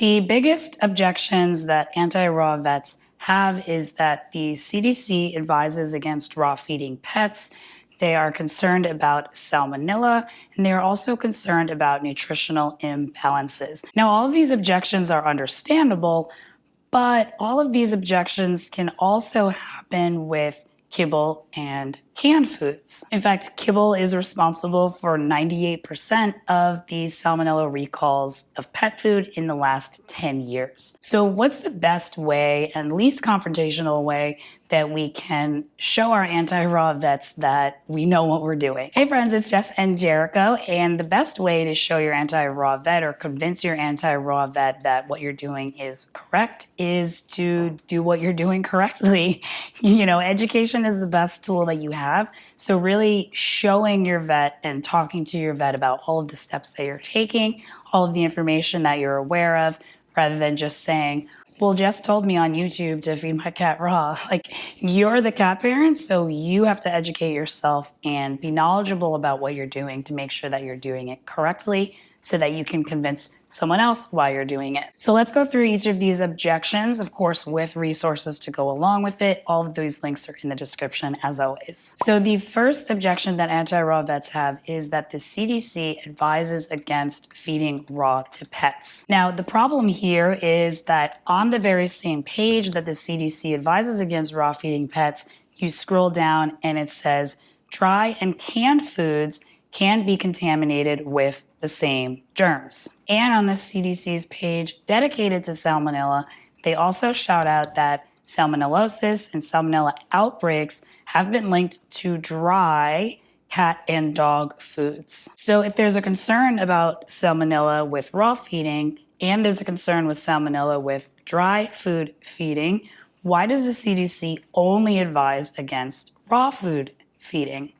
The biggest objections that anti-raw vets have is that the CDC advises against raw feeding pets. They are concerned about salmonella, and they are also concerned about nutritional imbalances. Now, all of these objections are understandable, but all of these objections can also happen with kibble and canned foods. In fact, kibble is responsible for 98% of the salmonella recalls of pet food in the last 10 years. So what's the best way and least confrontational way that we can show our anti-raw vets that we know what we're doing? Hey friends, it's Jess and Jericho, and the best way to show your anti-raw vet or convince your anti-raw vet that what you're doing is correct is to do what you're doing correctly. Education is the best tool that you have. So really showing your vet and talking to your vet about all of the steps that you're taking, all of the information that you're aware of, rather than just saying, well, Jess told me on YouTube to feed my cat raw. Like, you're the cat parent, so you have to educate yourself and be knowledgeable about what you're doing to make sure that you're doing it correctly so that you can convince someone else why you're doing it. So let's go through each of these objections, of course, with resources to go along with it. All of those links are in the description as always. So the first objection that anti-raw vets have is that the CDC advises against feeding raw to pets. Now, the problem here is that on the very same page that the CDC advises against raw feeding pets, you scroll down and it says dry and canned foods can be contaminated with the same germs. And on the CDC's page dedicated to salmonella, they also shout out that salmonellosis and salmonella outbreaks have been linked to dry cat and dog foods. So if there's a concern about salmonella with raw feeding and there's a concern with salmonella with dry food feeding, why does the CDC only advise against raw food feeding?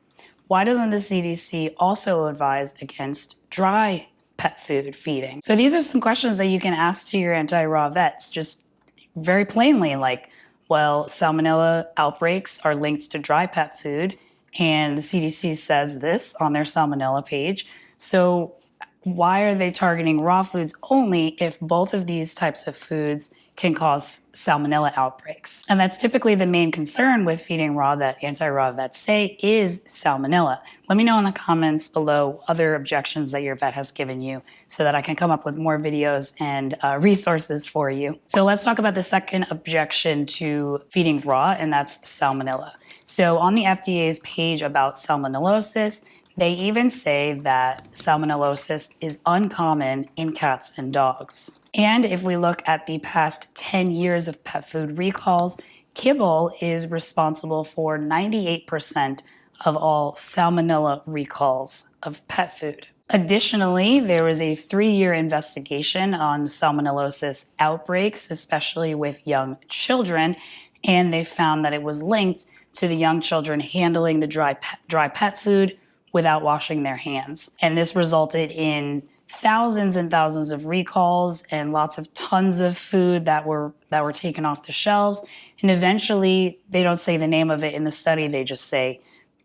Why doesn't the CDC also advise against dry pet food feeding? So these are some questions that you can ask to your anti-raw vets, just very plainly, like, well, salmonella outbreaks are linked to dry pet food, and the CDC says this on their salmonella page. So why are they targeting raw foods only if both of these types of foods can cause salmonella outbreaks? And that's typically the main concern with feeding raw that anti-raw vets say is salmonella. Let me know in the comments below other objections that your vet has given you so that I can come up with more videos and resources for you. So let's talk about the second objection to feeding raw, and that's salmonella. So on the FDA's page about salmonellosis, they even say that salmonellosis is uncommon in cats and dogs. And if we look at the past 10 years of pet food recalls, kibble is responsible for 98% of all salmonella recalls of pet food. Additionally, there was a 3-year investigation on salmonellosis outbreaks, especially with young children, and they found that it was linked to the young children handling the dry pet food without washing their hands. And this resulted in thousands and thousands of recalls and lots of tons of food that were taken off the shelves. And eventually, they don't say the name of it in the study, they just say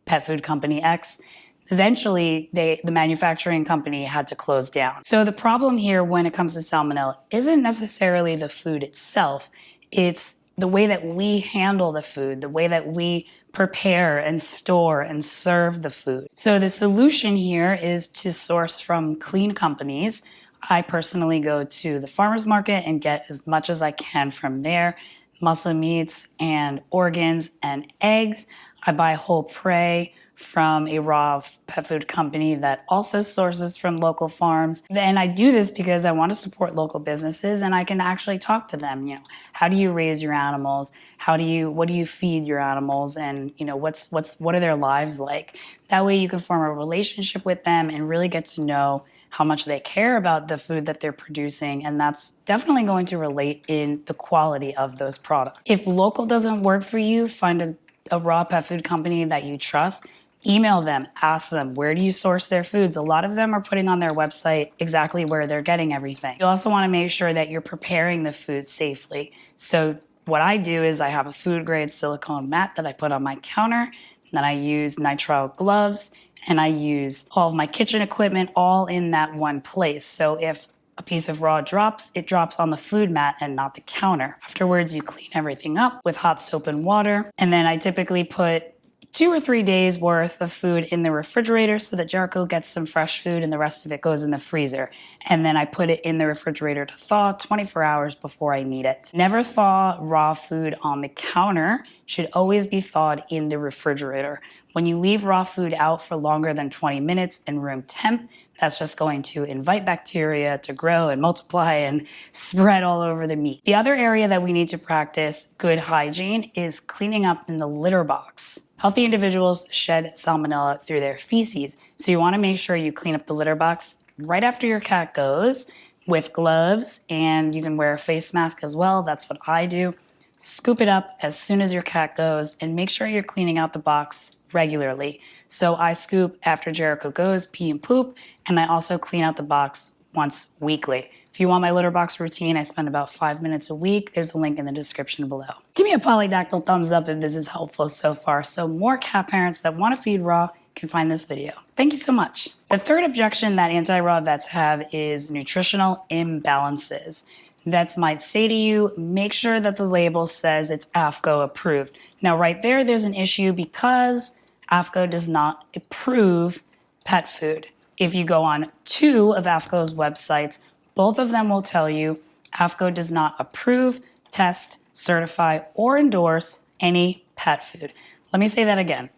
pet food company X. Eventually, the manufacturing company had to close down. So the problem here when it comes to salmonella isn't necessarily the food itself, it's the way that we handle the food, the way that we prepare and store and serve the food. So the solution here is to source from clean companies. I personally go to the farmer's market and get as much as I can from there. Muscle meats and organs and eggs. I buy whole prey from a raw pet food company that also sources from local farms. And I do this because I want to support local businesses and I can actually talk to them. How do you raise your animals? What do you feed your animals? And what are their lives like? That way you can form a relationship with them and really get to know how much they care about the food that they're producing, and that's definitely going to relate in the quality of those products. If local doesn't work for you, find a raw pet food company that you trust. Email them, ask them, where do you source their foods? A lot of them are putting on their website exactly where they're getting everything. You also want to make sure that you're preparing the food safely. So what I do is I have a food grade silicone mat that I put on my counter, and then I use nitrile gloves, and I use all of my kitchen equipment all in that one place. So if a piece of raw drops, it drops on the food mat and not the counter. Afterwards, you clean everything up with hot soap and water. And then I typically put 2 or 3 days worth of food in the refrigerator so that Jericho gets some fresh food and the rest of it goes in the freezer. And then I put it in the refrigerator to thaw 24 hours before I need it. Never thaw raw food on the counter. Should always be thawed in the refrigerator. When you leave raw food out for longer than 20 minutes in room temp, that's just going to invite bacteria to grow and multiply and spread all over the meat. The other area that we need to practice good hygiene is cleaning up in the litter box. Healthy individuals shed salmonella through their feces, so you want to make sure you clean up the litter box right after your cat goes with gloves, and you can wear a face mask as well. That's what I do. Scoop it up as soon as your cat goes and make sure you're cleaning out the box regularly. So I scoop after Jericho goes, pee and poop, and I also clean out the box once weekly. If you want my litter box routine, I spend about 5 minutes a week. There's a link in the description below. Give me a polydactyl thumbs up if this is helpful so far, so more cat parents that want to feed raw can find this video. Thank you so much. The third objection that anti-raw vets have is nutritional imbalances. Vets might say to you, make sure that the label says it's AAFCO approved. Now right there's an issue because AAFCO does not approve pet food. If you go on 2 of AAFCO's websites, both of them will tell you AAFCO does not approve, test, certify, or endorse any pet food. Let me say that again.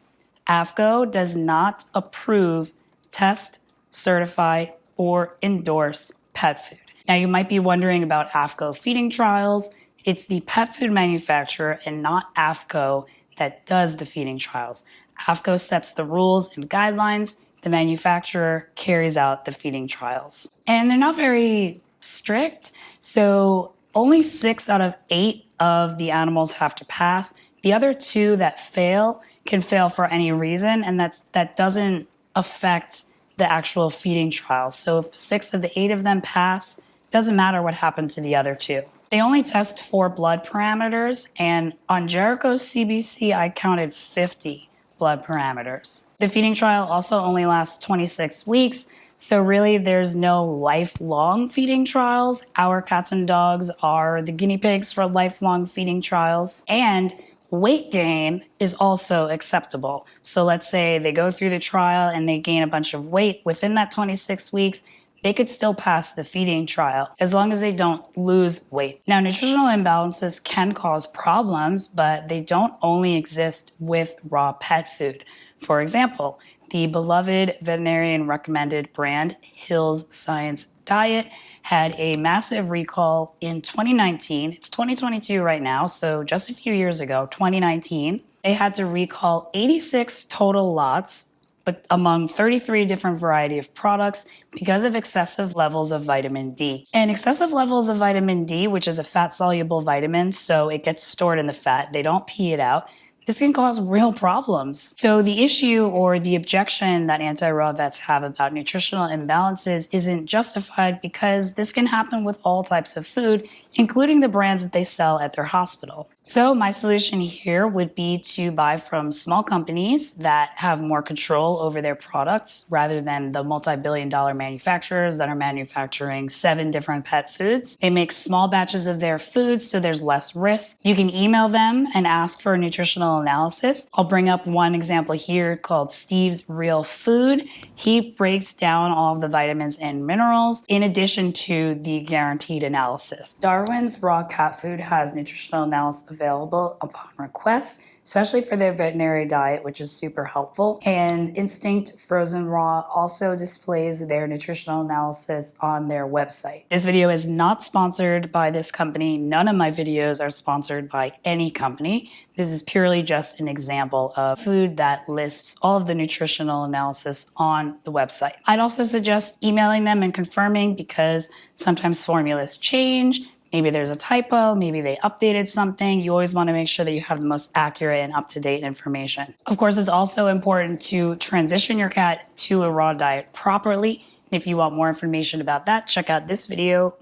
AAFCO does not approve, test, certify, or endorse pet food. Now you might be wondering about AAFCO feeding trials. It's the pet food manufacturer and not AAFCO that does the feeding trials. AAFCO sets the rules and guidelines. The manufacturer carries out the feeding trials. And they're not very strict, so only 6 out of 8 of the animals have to pass. The other 2 that fail can fail for any reason, and that doesn't affect the actual feeding trials. So if 6 of the 8 of them pass, it doesn't matter what happened to the other 2. They only test 4 blood parameters, and on Jericho's CBC, I counted 50 blood parameters. The feeding trial also only lasts 26 weeks, so really there's no lifelong feeding trials. Our cats and dogs are the guinea pigs for lifelong feeding trials. And weight gain is also acceptable. So let's say they go through the trial and they gain a bunch of weight within that 26 weeks, they could still pass the feeding trial as long as they don't lose weight. Now, nutritional imbalances can cause problems, but they don't only exist with raw pet food. For example, the beloved veterinarian recommended brand Hill's Science Diet had a massive recall in 2019. It's 2022 right now, so just a few years ago, 2019, they had to recall 86 total lots, but among 33 different variety of products because of excessive levels of vitamin D. And excessive levels of vitamin D, which is a fat-soluble vitamin, so it gets stored in the fat, they don't pee it out, this can cause real problems. So the issue or the objection that anti-raw vets have about nutritional imbalances isn't justified because this can happen with all types of food, including the brands that they sell at their hospital. So my solution here would be to buy from small companies that have more control over their products rather than the multi-billion-dollar manufacturers that are manufacturing 7 different pet foods. They make small batches of their foods, so there's less risk. You can email them and ask for a nutritional analysis. I'll bring up one example here called Steve's Real Food. He breaks down all of the vitamins and minerals in addition to the guaranteed analysis. Darwin's raw cat food has nutritional analysis available upon request, especially for their veterinary diet, which is super helpful. And Instinct Frozen Raw also displays their nutritional analysis on their website. This video is not sponsored by this company. None of my videos are sponsored by any company. This is purely just an example of food that lists all of the nutritional analysis on the website. I'd also suggest emailing them and confirming because sometimes formulas change. Maybe there's a typo, maybe they updated something. You always want to make sure that you have the most accurate and up-to-date information. Of course, it's also important to transition your cat to a raw diet properly. If you want more information about that, check out this video